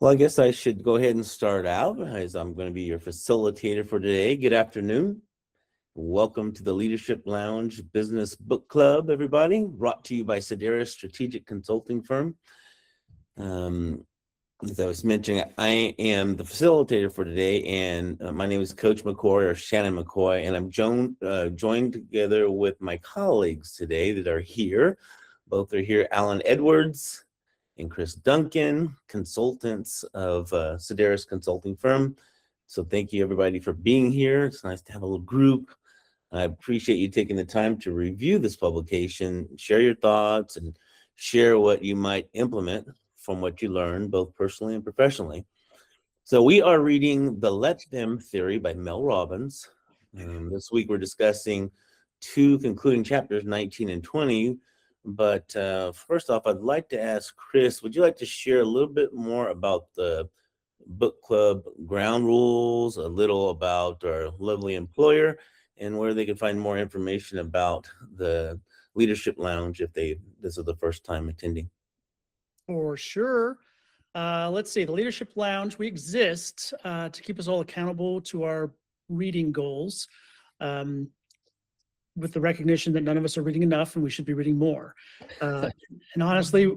Well, I guess I should go ahead and start out as I'm going to be your facilitator for today. Good afternoon. Welcome to the Leadership Lounge Business Book Club, everybody, brought to you by Sedaris Strategic Consulting Firm. As I was mentioning, I am the facilitator for today, and my name is Coach McCoy, or Shannon McCoy, and I'm joined together with my colleagues today that are here. Both are here, Alan Edwards and Chris Duncan, consultants of Sedaris Consulting Firm. So thank you, everybody, for being here. It's nice to have a little group. I appreciate you taking the time to review this publication, share your thoughts, and share what you might implement from what you learned, both personally and professionally. So we are reading The Let Them Theory by Mel Robbins. This week we're discussing two concluding chapters, 19 and 20. But first off, I'd like to ask Chris, would you like to share a little bit more about the book club ground rules, a little about our lovely employer, and where they can find more information about the Leadership Lounge if this is the first time attending? For sure. Let's see, the Leadership Lounge, we exist to keep us all accountable to our reading goals, with the recognition that none of us are reading enough and we should be reading more. And honestly,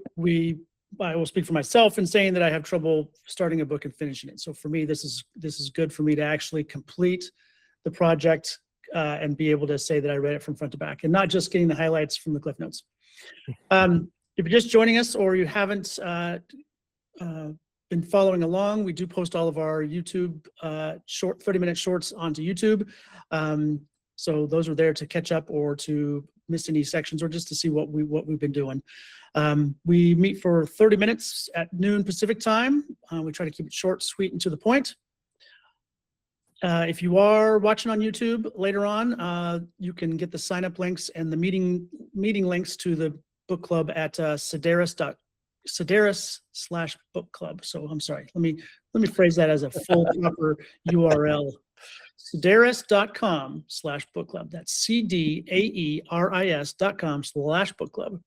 I will speak for myself in saying that I have trouble starting a book and finishing it. So for me, this is good for me to actually complete the project and be able to say that I read it from front to back and not just getting the highlights from the Cliff Notes. If you're just joining us or you haven't been following along, we do post all of our YouTube short 30-minute shorts onto YouTube. So those are there to catch up or to miss any sections or just to see what we've been doing. We meet for 30 minutes at noon Pacific time. We try to keep it short, sweet, and to the point. If you are watching on YouTube later on, you can get the sign-up links and the meeting links to the book club at Sedaris/book club. So I'm sorry. Let me phrase that as a full proper URL. Sedaris.com/book club. That's CDAERIS.com/book club.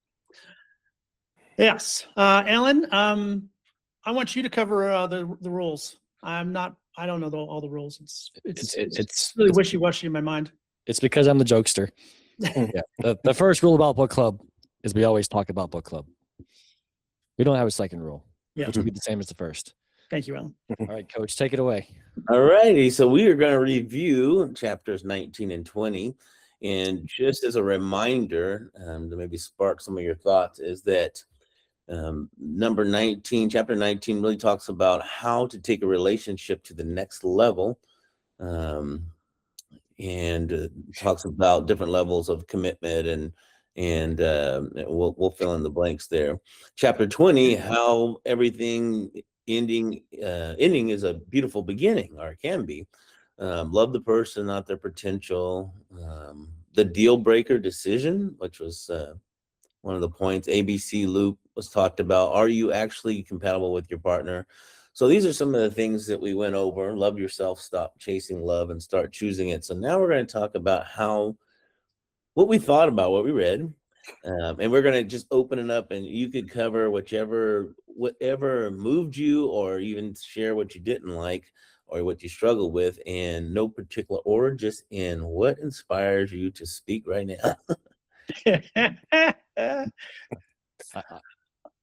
Yes, Alan. I want you to cover the rules. I don't know all the rules. It's really wishy-washy in my mind. It's because I'm the jokester. Yeah. The first rule about book club is we always talk about book club. We don't have a second rule, which would be the same as the first. Thank you, Alan. All right, Coach, take it away. All righty. So we are going to review chapters 19 and 20. And just as a reminder, to maybe spark some of your thoughts, is that chapter 19 really talks about how to take a relationship to the next level, and talks about different levels of commitment, and we'll fill in the blanks there. Chapter 20, how everything ending is a beautiful beginning, or it can be. Love the person, not their potential. The deal breaker decision, which was one of the points. ABC loop was talked about. Are you actually compatible with your partner? So these are some of the things that we went over. Love yourself, stop chasing love, and start choosing it. So now we're going to talk about what we thought about what we read. And we're going to just open it up, and you could cover whatever moved you, or even share what you didn't like or what you struggled with, in no particular order, just in what inspires you to speak right now.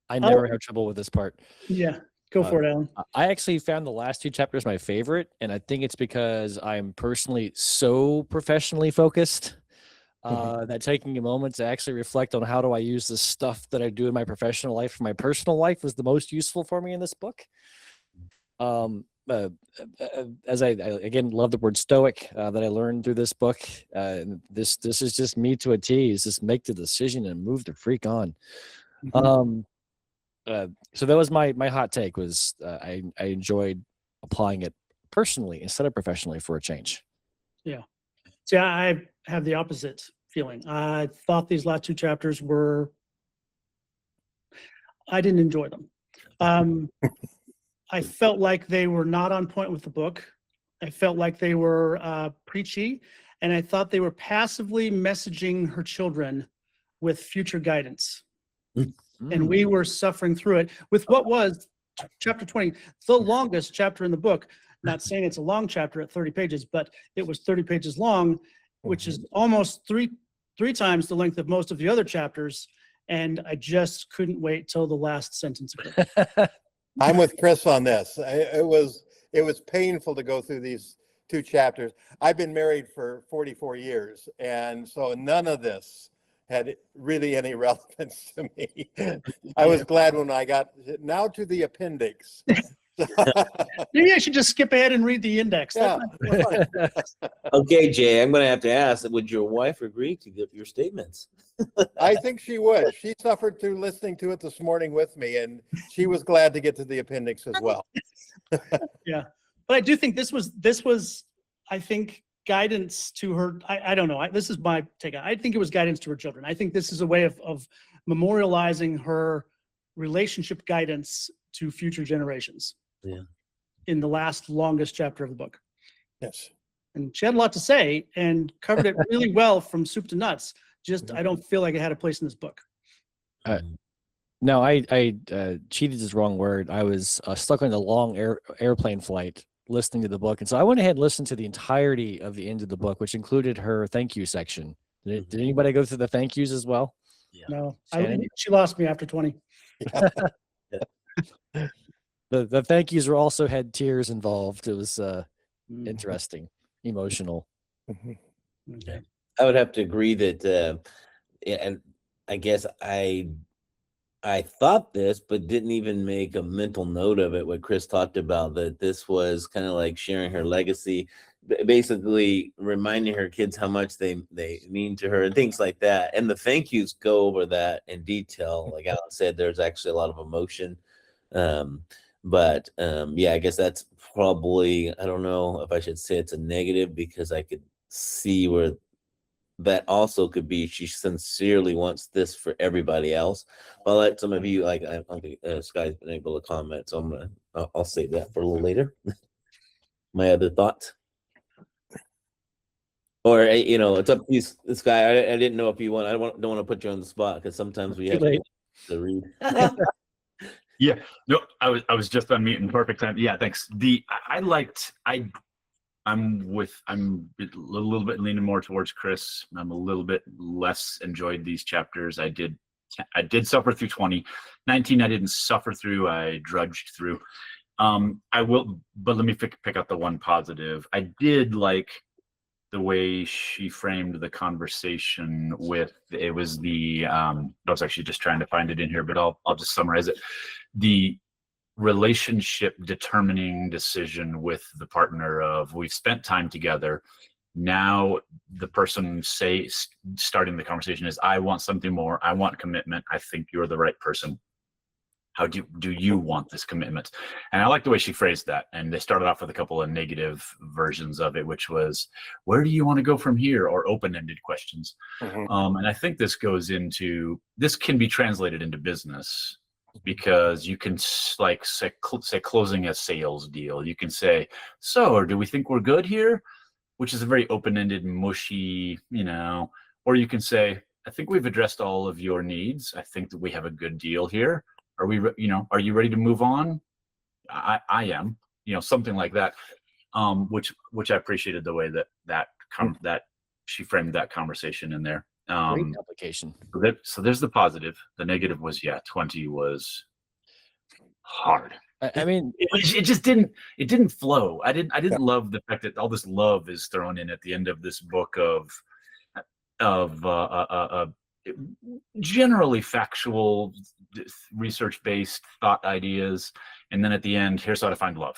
I never have trouble with this part. Yeah, go for it, Alan. I actually found the last two chapters my favorite, and I think it's because I'm personally so professionally focused that taking a moment to actually reflect on how do I use the stuff that I do in my professional life for my personal life was the most useful for me in this book. As I again love the word stoic that I learned through this book. This is just me to a T. Is just make the decision and move the freak on. So that was my hot take. Was I enjoyed applying it personally instead of professionally for a change. Yeah. See, I have the opposite feeling. I thought these last two chapters I didn't enjoy them. I felt like they were not on point with the book. I felt like they were preachy, and I thought they were passively messaging her children with future guidance. And we were suffering through it with what was chapter 20, the longest chapter in the book. Not saying it's a long chapter at 30 pages, but it was 30 pages long, which is almost three times the length of most of the other chapters. And I just couldn't wait till the last sentence occurred. I'm with Chris on this. It was painful to go through these 2 chapters. I've been married for 44 years, and so none of this had really any relevance to me. I was glad when I got now to the appendix. Maybe I should just skip ahead and read the index. Yeah. Okay, Jay, I'm going to have to ask, would your wife agree to give your statements? I think she would. She suffered through listening to it this morning with me, and she was glad to get to the appendix as well. Yeah, but I do think this was, I think, guidance to her. I don't know. This is my take. I think it was guidance to her children. I think this is a way of memorializing her relationship guidance to future generations. Yeah. In the longest chapter of the book. Yes. And she had a lot to say and covered it really well from soup to nuts. Just, I don't feel like it had a place in this book. No, I cheated is the wrong word. I was stuck on a long airplane flight listening to the book. And so I went ahead and listened to the entirety of the end of the book, which included her thank you section. Did anybody go through the thank yous as well? Yeah. No, Shannon? she lost me after 20. The thank yous were also had tears involved. It was interesting, emotional. Okay. I would have to agree that, and I guess I thought this, but didn't even make a mental note of it. What Chris talked about, that this was kind of like sharing her legacy, basically reminding her kids how much they mean to her and things like that. And the thank yous go over that in detail. Like Alan said, there's actually a lot of emotion. But yeah, I guess that's probably, I don't know if I should say it's a negative, because I could see where that also could be she sincerely wants this for everybody else. But I'll let some of you, like, I don't think Sky's been able to comment, so I'll save that for a little later. My other thoughts, or it's up to you, Sky. I didn't know if you want. Don't want to put you on the spot, because sometimes we have to read. Yeah, no, I was just on mute in perfect time. Yeah, thanks. I'm a little bit leaning more towards Chris. I'm a little bit less enjoyed these chapters. I did suffer through 20. 19 I didn't suffer through, I drudged through. I will, but let me pick out the one positive. I did like the way she framed the conversation with, it was I was actually just trying to find it in here, but I'll just summarize it. The relationship determining decision with the partner of, we've spent time together. Now the person starting the conversation is, I want something more. I want commitment. I think you're the right person. How do you want this commitment? And I like the way she phrased that. And they started off with a couple of negative versions of it, which was, where do you want to go from here? Or open-ended questions. Mhm. And I think this can be translated into business, because you can say closing a sales deal. You can say, so do we think we're good here? Which is a very open-ended, mushy, or you can say, I think we've addressed all of your needs. I think that we have a good deal here. Are you ready to move on? I am, something like that. Which I appreciated the way that she framed that conversation in there. Great application. So there's the positive. The negative was, 20 was hard. I mean, it just didn't flow. I didn't love the fact that all this love is thrown in at the end of this book of generally factual, research-based thought ideas, and then at the end, here's how to find love.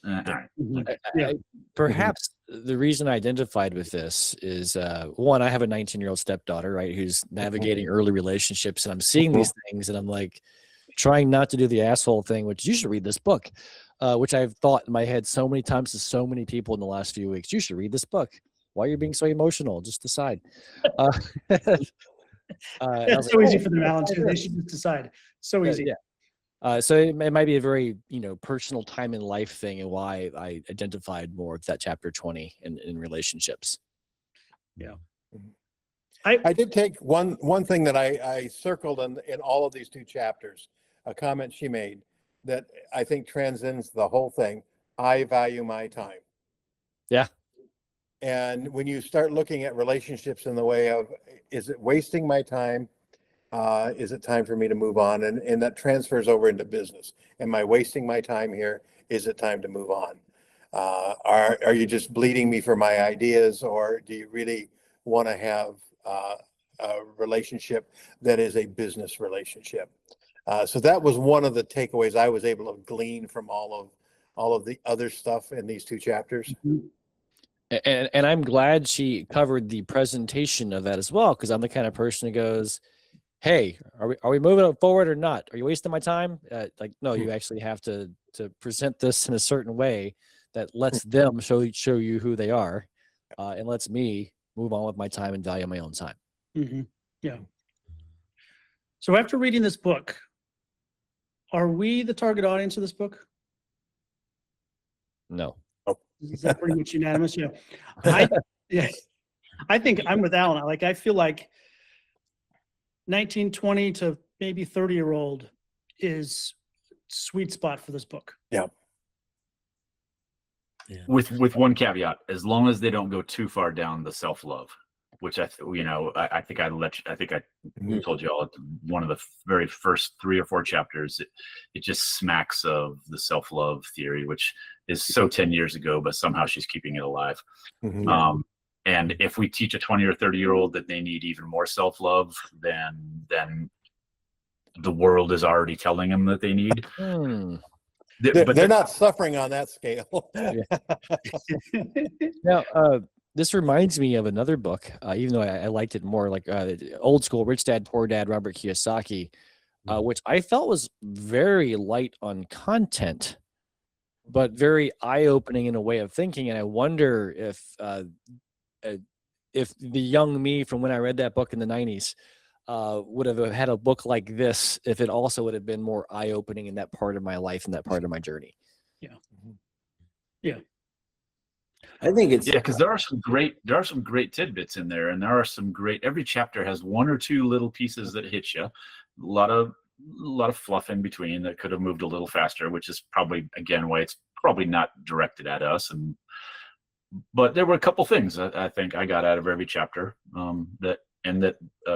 All right. Perhaps the reason I identified with this is one, I have a 19-year-old stepdaughter, right, who's navigating early relationships, and I'm seeing these things, and I'm like trying not to do the asshole thing, which you should read this book, which I've thought in my head so many times to so many people in the last few weeks. You should read this book. Why are you being so emotional? Just decide. That's so easy for them, Alan, too. They should just decide. So easy. Yeah. So it might be a very, personal time in life thing, and why I identified more with that chapter 20 in relationships. Yeah. I did take one thing that I circled in all of these 2 chapters, a comment she made, that I think transcends the whole thing. I value my time. Yeah. And when you start looking at relationships in the way of, is it wasting my time? Is it time for me to move on? And that transfers over into business. Am I wasting my time here? Is it time to move on? Are you just bleeding me for my ideas, or do you really want to have a relationship that is a business relationship? So that was one of the takeaways I was able to glean from all of the other stuff in these two chapters. And I'm glad she covered the presentation of that as well, because I'm the kind of person who goes, hey, are we moving forward or not? Are you wasting my time? Like, no, you actually have to present this in a certain way that lets them show you who they are, and lets me move on with my time and value my own time. Yeah. So after reading this book, are we the target audience of this book? No. Is that pretty much unanimous? Yeah. I think I'm with Alan. I feel like 19, 20 to maybe 30-year-old is sweet spot for this book. Yeah. With one caveat, as long as they don't go too far down the self-love, which I think I told you all one of the very first 3 or 4 chapters, it just smacks of the self-love theory, which is so 10 years ago, but somehow she's keeping it alive. And if we teach a 20 or 30-year-old that they need even more self-love, then the world is already telling them that they need. They're not suffering on that scale. Now, this reminds me of another book, even though I liked it more, like old school Rich Dad Poor Dad, Robert Kiyosaki, which I felt was very light on content, but very eye-opening in a way of thinking. And I wonder if the young me from when I read that book in the 90s would have had a book like this, if it also would have been more eye-opening in that part of my life and that part of my journey. Yeah. I think it's because there are some great tidbits in there, and there are some great. Every chapter has 1 or 2 little pieces that hit you. A lot of fluff in between that could have moved a little faster, which is probably again why it's probably not directed at us. But there were a couple things I think I got out of every chapter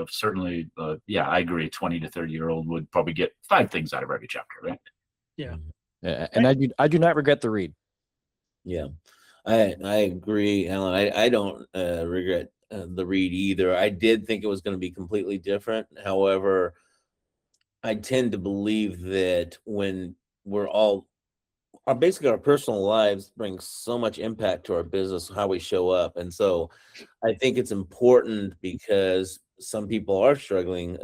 certainly, I agree. 20 to 30-year-old would probably get 5 things out of every chapter, right? Yeah. And I do not regret the read. Yeah, I agree, Alan. I don't regret the read either. I did think it was going to be completely different. However, I tend to believe that when we're all basically our personal lives bring so much impact to our business, how we show up. And so I think it's important because some people are struggling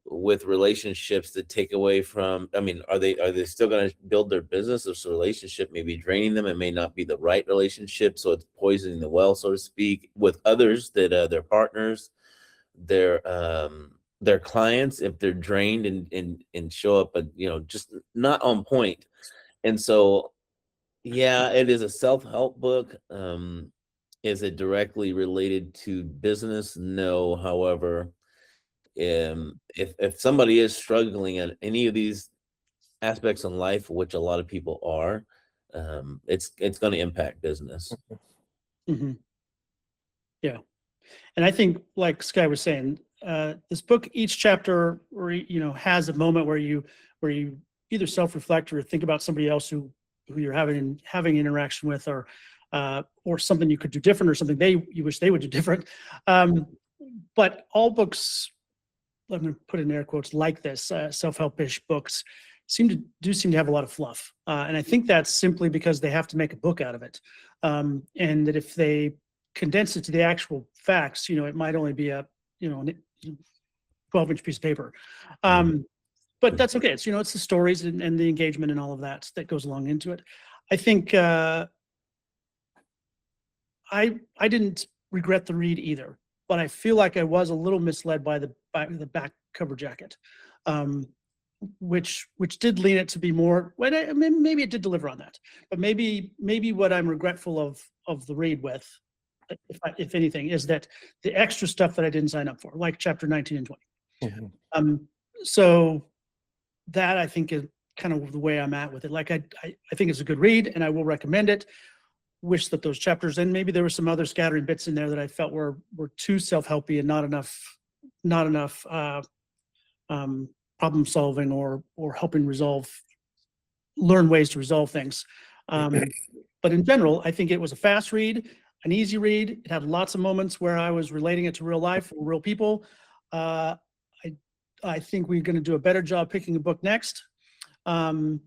with relationships that take away from, are they still going to build their business? This relationship may be draining them. It may not be the right relationship. So it's poisoning the well, so to speak, with others that their partners, their clients, if they're drained and show up, just not on point. And so, yeah, it is a self-help book. Is it directly related to business? No. However, if somebody is struggling at any of these aspects in life, which a lot of people are, it's going to impact business. Yeah. And I think, like Sky was saying, this book, each chapter, has a moment where you either self-reflect or think about somebody else who you're having interaction with, or something you could do different, or something you wish they would do different. But all books, let me put in air quotes, like this, self-help-ish books seem to have a lot of fluff. And I think that's simply because they have to make a book out of it. And that if they condense it to the actual facts, it might only be a 12-inch piece of paper. But that's okay. It's it's the stories and the engagement and all of that goes along into it. I think I didn't regret the read either, but I feel like I was a little misled by the back cover jacket, which did lean it to be more. Maybe it did deliver on that, but maybe what I'm regretful of the read with, if anything, is that the extra stuff that I didn't sign up for, like chapter 19 and 20. So that I think kind of the way I'm at with it. Like I think it's a good read, and I will recommend it. Wish that those chapters, and maybe there were some other scattering bits in there that I felt were too self-helpy and not enough problem solving or helping learn ways to resolve things. But in general, I think it was a fast read, an easy read. It had lots of moments where I was relating it to real life or real people. I think we're going to do a better job picking a book next. And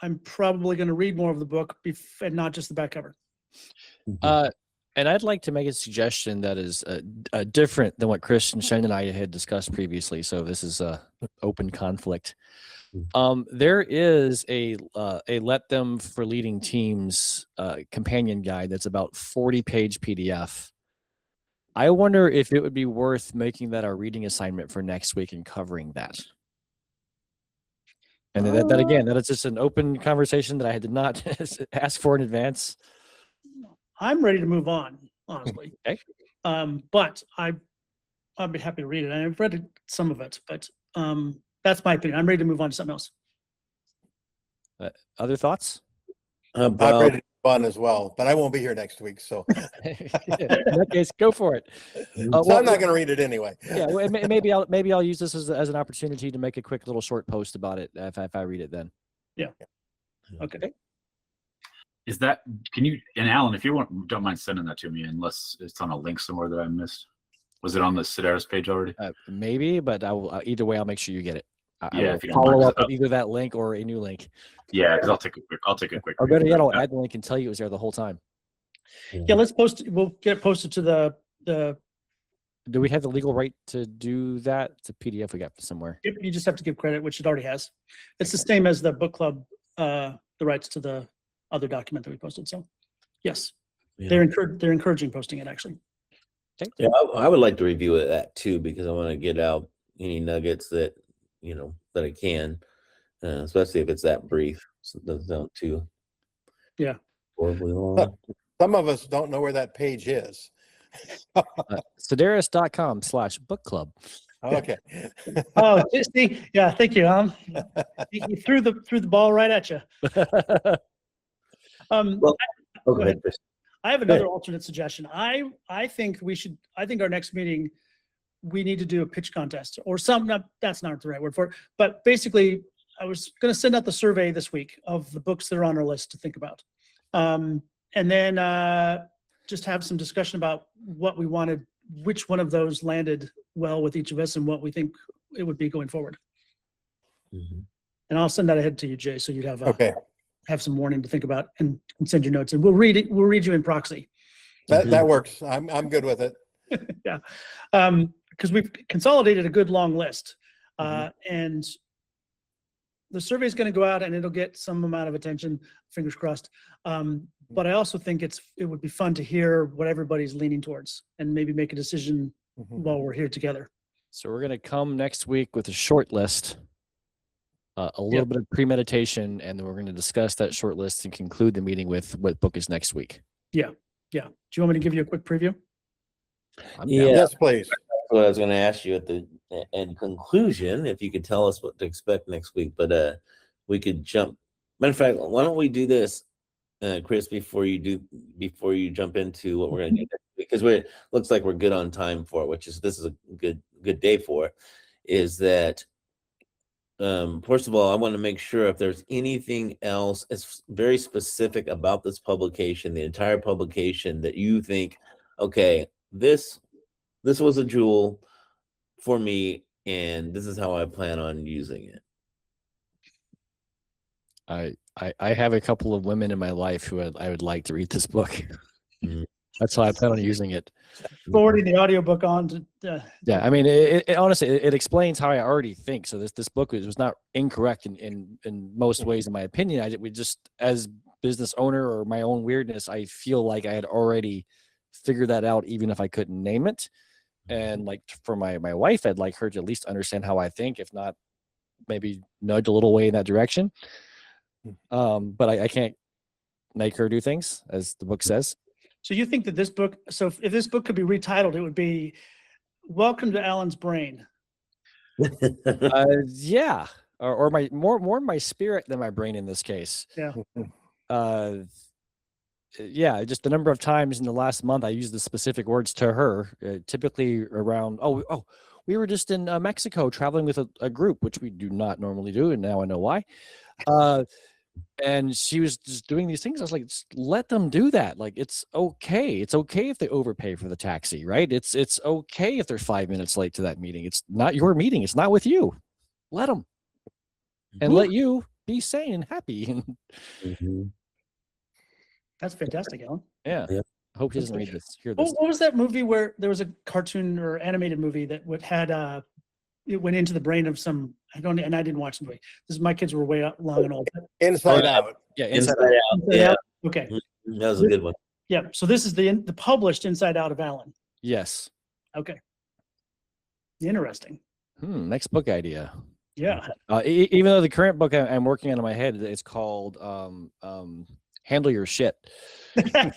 I'm probably going to read more of the book and not just the back cover. And I'd like to make a suggestion that is different than what Chris and Shane and I had discussed previously. So this is a open conflict. There is a Let Them for Leading Teams companion guide that's about 40-page PDF. I wonder if it would be worth making that our reading assignment for next week and covering that. And that again, that is just an open conversation that I did not ask for in advance. I'm ready to move on, honestly. Okay. But I'd be happy to read it. I've read some of it, but that's my opinion. I'm ready to move on to something else. Other thoughts? I'm ready to move on as well, but I won't be here next week, so, In that case, go for it. so I'm not going to read it anyway. Yeah, well, maybe I'll use this as an opportunity to make a quick little short post about it if I read it then. Yeah. Okay. Is that, can you, and Alan, if you don't mind sending that to me, unless it's on a link somewhere that I missed. Was it on the Sedaris page already? Maybe, but I will, either way, I'll make sure you get it. I Yeah, will if you don't follow mind, up with either that link or a new link. Yeah, because I'll take a quick. Or read better yet, of I'll that. add the link and tell you it was there the whole time. Yeah, let's post it. We'll get it posted to the Do we have the legal right to do that? It's a PDF we got somewhere. you just have to give credit, which it already has. It's the same as the book club, the rights to the other document that we posted. So yes, Yeah. they're encouraging posting it actually. Okay. Yeah, I would like to review that too, because I want to get out any nuggets that I can, especially if it's that brief. So it doesn't sound too horribly long. Some of us don't know where that page is. Sedaris.com/book club. Okay. Oh, see, yeah, thank you. You threw the ball right at you. Well, Go ahead. Chris. I have another alternate suggestion. I think our next meeting, we need to do a pitch contest or something. That's not the right word for it, but basically I was going to send out the survey this week of the books that are on our list to think about. And then just have some discussion about what we wanted, which one of those landed well with each of us and what we think it would be going forward. Mhm. And I'll send that ahead to you, Jay, so you'd have Okay. have some warning to think about and send your notes, and we'll read it. We'll read you in proxy. That works. I'm good with it. Yeah. Because we've consolidated a good long list. And the survey is going to go out and it'll get some amount of attention, fingers crossed. But I also think it would be fun to hear what everybody's leaning towards and maybe make a decision while we're here together. So we're going to come next week with a short list, a little bit of premeditation, and then we're going to discuss that short list and conclude the meeting with what book is next week. Yeah. Do you want me to give you a quick preview? I'm down. Yeah. Yes, please. What I was going to ask you at the conclusion, if you could tell us what to expect next week, but we could jump. Matter of fact, why don't we do this, Chris, before you jump into what we're going to do next week, because looks like we're good on time for it, this is a good day for it. Is that first of all, I want to make sure if there's anything else it's very specific about this publication, the entire publication, that you think, okay, this was a jewel for me, and this is how I plan on using it. I have a couple of women in my life who I would like to read this book. Mhm. That's how I plan on using it. Forwarding the audiobook on to. Yeah, I mean, it honestly, it explains how I already think. So this book was not incorrect in most ways, in my opinion. We just, as business owner or my own weirdness, I feel like I had already figured that out, even if I couldn't name it. And like for my wife, I'd like her to at least understand how I think, if not maybe nudge a little way in that direction. But I can't make her do things, as the book says. So you think that this book, so if this book could be retitled, it would be Welcome to Alan's Brain. Yeah, or my more my spirit than my brain in this case. Yeah. Uh, yeah, just the number of times in the last month I used the specific words to her, typically around, we were just in Mexico traveling with a group, which we do not normally do, and now I know why. And she was just doing these things. I was like, just let them do that. Like, it's okay. It's okay if they overpay for the taxi, right? It's okay if they're 5 minutes late to that meeting. It's not your meeting. It's not with you. Let them, and let you be sane and happy. Mhm. That's fantastic, Alan. Yeah. Yep. I hope he doesn't read this. Hear this. What was that movie where there was a cartoon or animated movie that had it went into the brain of some, I didn't watch the movie. My kids were way up long and old. Inside yeah. Out. Yeah. Inside Out. Out. Yeah, Okay. that was a good one. Yeah. So this is the published Inside Out of Alan. Yes. Okay. Interesting. Next book idea. Yeah. Even though the current book I'm working on in my head, it's called Handle Your Shit. And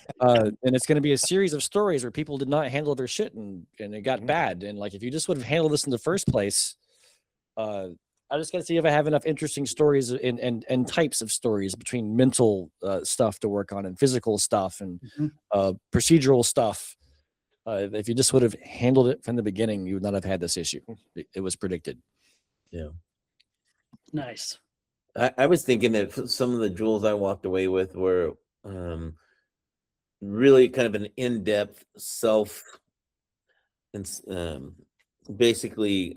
it's going to be a series of stories where people did not handle their shit and it got bad. And like, if you just would have handled this in the first place, I just got to see if I have enough interesting stories and types of stories between mental stuff to work on and physical stuff and procedural stuff. If you just would have handled it from the beginning, you would not have had this issue. It was predicted. Yeah. Nice. I was thinking that some of the jewels I walked away with were really kind of an in-depth self and basically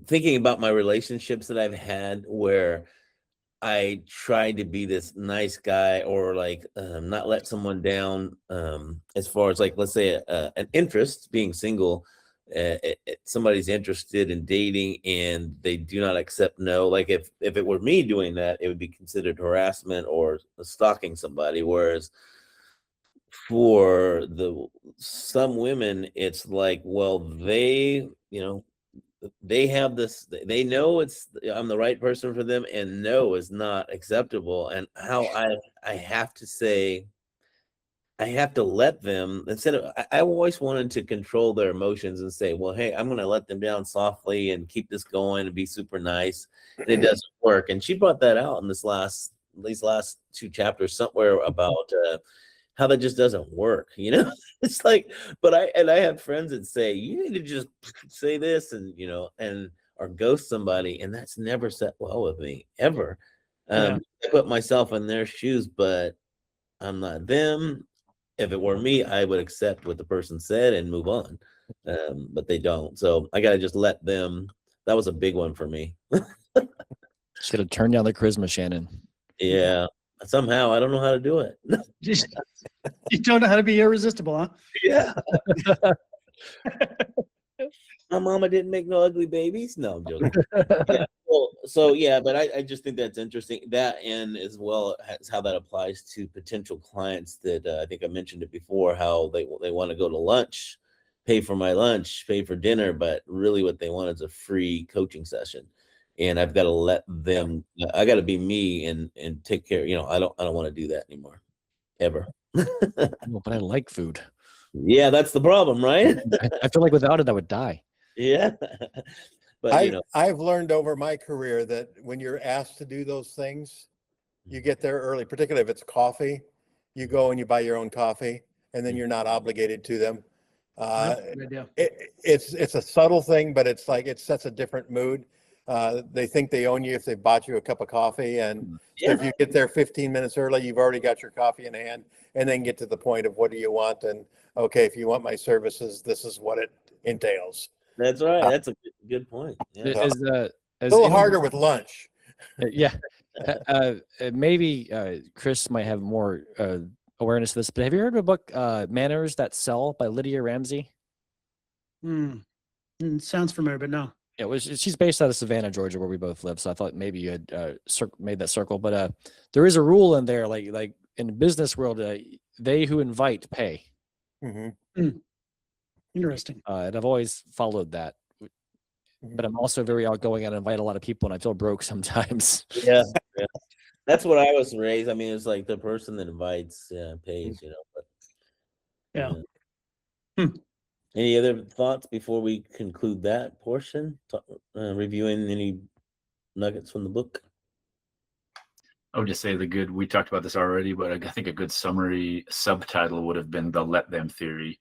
thinking about my relationships that I've had where I tried to be this nice guy or like not let someone down as far as like, let's say an interest, being single, somebody's interested in dating and they do not accept no. Like if it were me doing that, it would be considered harassment or stalking somebody. Whereas for some women, it's like, well, they have this, they know I'm the right person for them, and no is not acceptable. And how I have to say, I have to let them, instead of, I always wanted to control their emotions and say, well, hey, I'm going to let them down softly and keep this going and be super nice. And it doesn't work. And she brought that out in these last 2 chapters somewhere about how that just doesn't work. It's like, but I have friends that say, you need to just say this and or ghost somebody. And that's never set well with me ever. I put myself in their shoes, but I'm not them. If it were me, I would accept what the person said and move on. But they don't. So I got to just let them. That was a big one for me. Should have turned down the charisma, Shannon. Yeah. Somehow I don't know how to do it. You don't know how to be irresistible, huh? Yeah. My mama didn't make no ugly babies. No, I'm joking. Yeah. Well, but I just think that's interesting. That and as well as how that applies to potential clients that I think I mentioned it before, how they want to go to lunch, pay for my lunch, pay for dinner, but really what they want is a free coaching session. And I've got to let them, I got to be me and take care. I don't want to do that anymore, ever. No, but I like food. Yeah, that's the problem, right? I feel like without it, I would die. Yeah. But I've learned over my career that when you're asked to do those things, you get there early, particularly if it's coffee. You go and you buy your own coffee, and then you're not obligated to them. It's a subtle thing, but it's like it sets a different mood. They think they own you if they bought you a cup of coffee, and if you get there 15 minutes early, you've already got your coffee in hand, and then get to the point of what do you want, and okay, if you want my services, this is what it entails. That's right. That's a good point. Yeah. A little harder with lunch. Yeah. Maybe Chris might have more awareness of this, but have you heard of a book, Manners That Sell by Lydia Ramsey? Sounds familiar, but no. Yeah, she's based out of Savannah, Georgia, where we both live. So I thought maybe you had made that circle. But there is a rule in there, like in the business world, they who invite pay. Interesting. And I've always followed that. But I'm also very outgoing and invite a lot of people, and I feel broke sometimes. Yeah. That's what I was raised. I mean, it's like the person that invites pays, But, Any other thoughts before we conclude that portion? Reviewing any nuggets from the book? I would just say we talked about this already, but I think a good summary subtitle would have been the let them theory.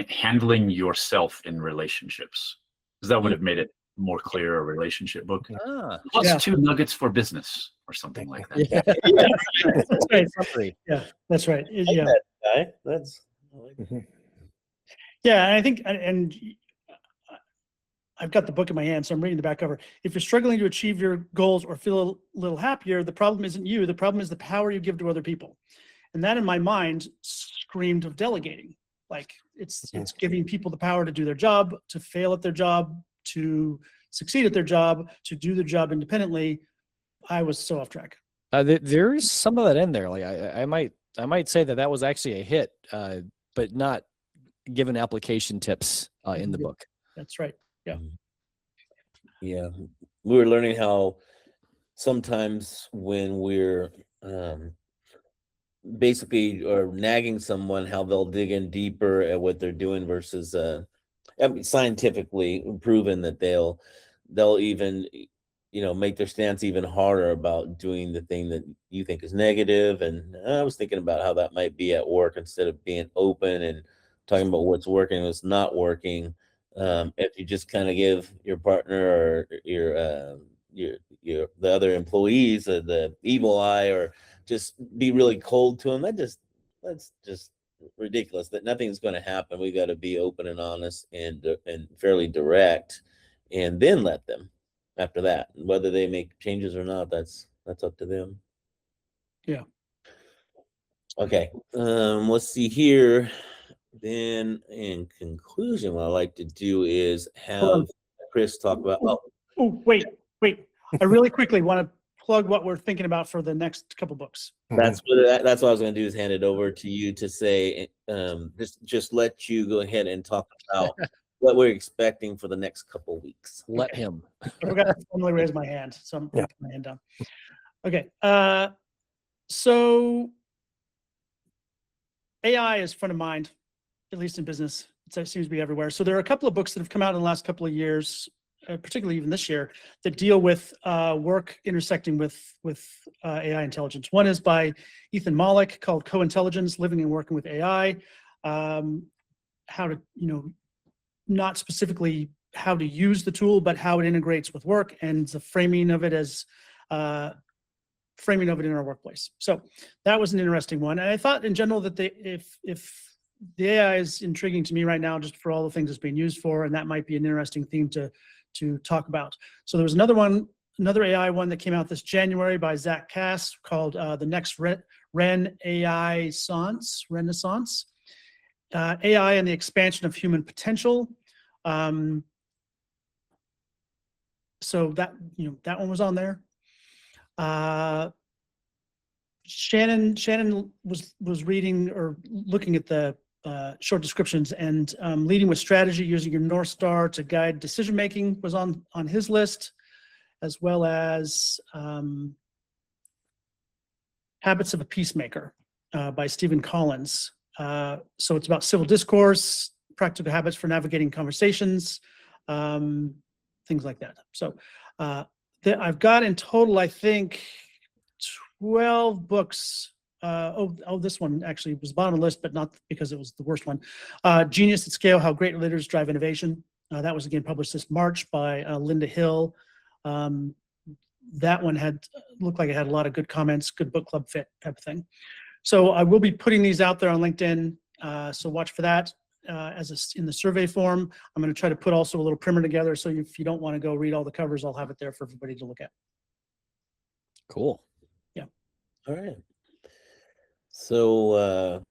Handling yourself in relationships. Because that would have made it more clear, a relationship book. Ah, Plus Yeah. 2 nuggets for business or something like that. yeah. That's right. Summary. Yeah, that's right. I like Yeah. that guy. I like that. Yeah, and I think, and I've got the book in my hand, so I'm reading the back cover. If you're struggling to achieve your goals or feel a little happier, the problem isn't you. The problem is the power you give to other people. And that in my mind screamed of delegating. Like it's giving people the power to do their job, to fail at their job, to succeed at their job, to do their job independently. I was so off track. There is some of that in there. Like I might say that was actually a hit, but not given application tips in the book. That's right. Yeah. Yeah, we were learning how sometimes when we're basically or nagging someone, how they'll dig in deeper at what they're doing versus I mean, scientifically proven that they'll even make their stance even harder about doing the thing that you think is negative. And I was thinking about how that might be at work, instead of being open and talking about what's working and what's not working. If you just kind of give your partner or your the other employees the evil eye, or just be really cold to them, that's just ridiculous. That nothing's going to happen. We got to be open and honest and fairly direct, and then let them. After that, whether they make changes or not, that's up to them. Yeah. Okay. Let's see here. Then, in conclusion, what I like to do is have Chris talk about. Oh, wait. I really quickly want to plug what we're thinking about for the next couple books. That's what I was going to do, is hand it over to you to say. Just let you go ahead and talk about what we're expecting for the next couple weeks. Let him. I forgot to formally raise my hand, so I'm putting my hand down. Okay. So AI is front of mind, at least in business. It seems to be everywhere. So there are a couple of books that have come out in the last couple of years, particularly even this year, that deal with work intersecting with AI intelligence. One is by Ethan Mollick, called Co-Intelligence: Living and Working with AI. How to, not specifically how to use the tool, but how it integrates with work, and the framing of it as framing of it in our workplace. So that was an interesting one. And I thought in general that if the AI is intriguing to me right now, just for all the things it's being used for, and that might be an interesting theme to talk about. So there was another AI one that came out this January by Zach Cass, called The Next Renaissance. AI and the Expansion of Human Potential. So that one was on there. Shannon was reading or looking at the short descriptions, and Leading with Strategy: Using Your North Star to Guide Decision Making was on his list, as well as Habits of a Peacemaker by Stephen Collins. So it's about civil discourse, practical habits for navigating conversations, things like that. So I've got in total, I think, 12 books. This one actually was bottom of the list, but not because it was the worst one. Genius at Scale: How Great Leaders Drive Innovation. That was again published this March by Linda Hill. That one looked like it had a lot of good comments, good book club fit type of thing. So I will be putting these out there on LinkedIn. So watch for that in the survey form. I'm going to try to put also a little primer together. So if you don't want to go read all the covers, I'll have it there for everybody to look at. Cool. Yeah. All right. So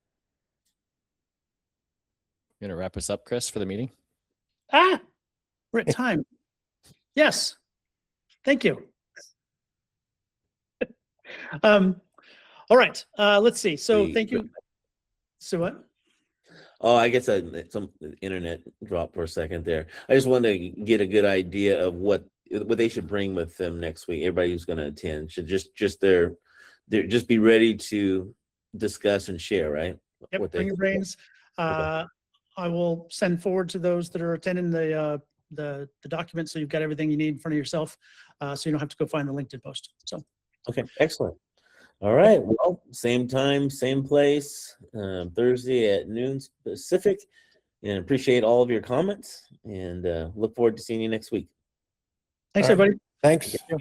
You gonna wrap us up, Chris, for the meeting? We're at time. Yes. Thank you. All right. Let's see. So thank you. So what? Oh, I guess some internet dropped for a second there. I just wanted to get a good idea of what they should bring with them next week. Everybody who's going to attend should just be ready to discuss and share, right? Yep. Bring your brains. I will send forward to those that are attending the the document, so you've got everything you need in front of yourself, so you don't have to go find the LinkedIn post. So Okay, excellent. All right, well, same time, same place, Thursday at noon Pacific, and appreciate all of your comments, and look forward to seeing you next week. thanks, All right. everybody. Thanks. Yeah.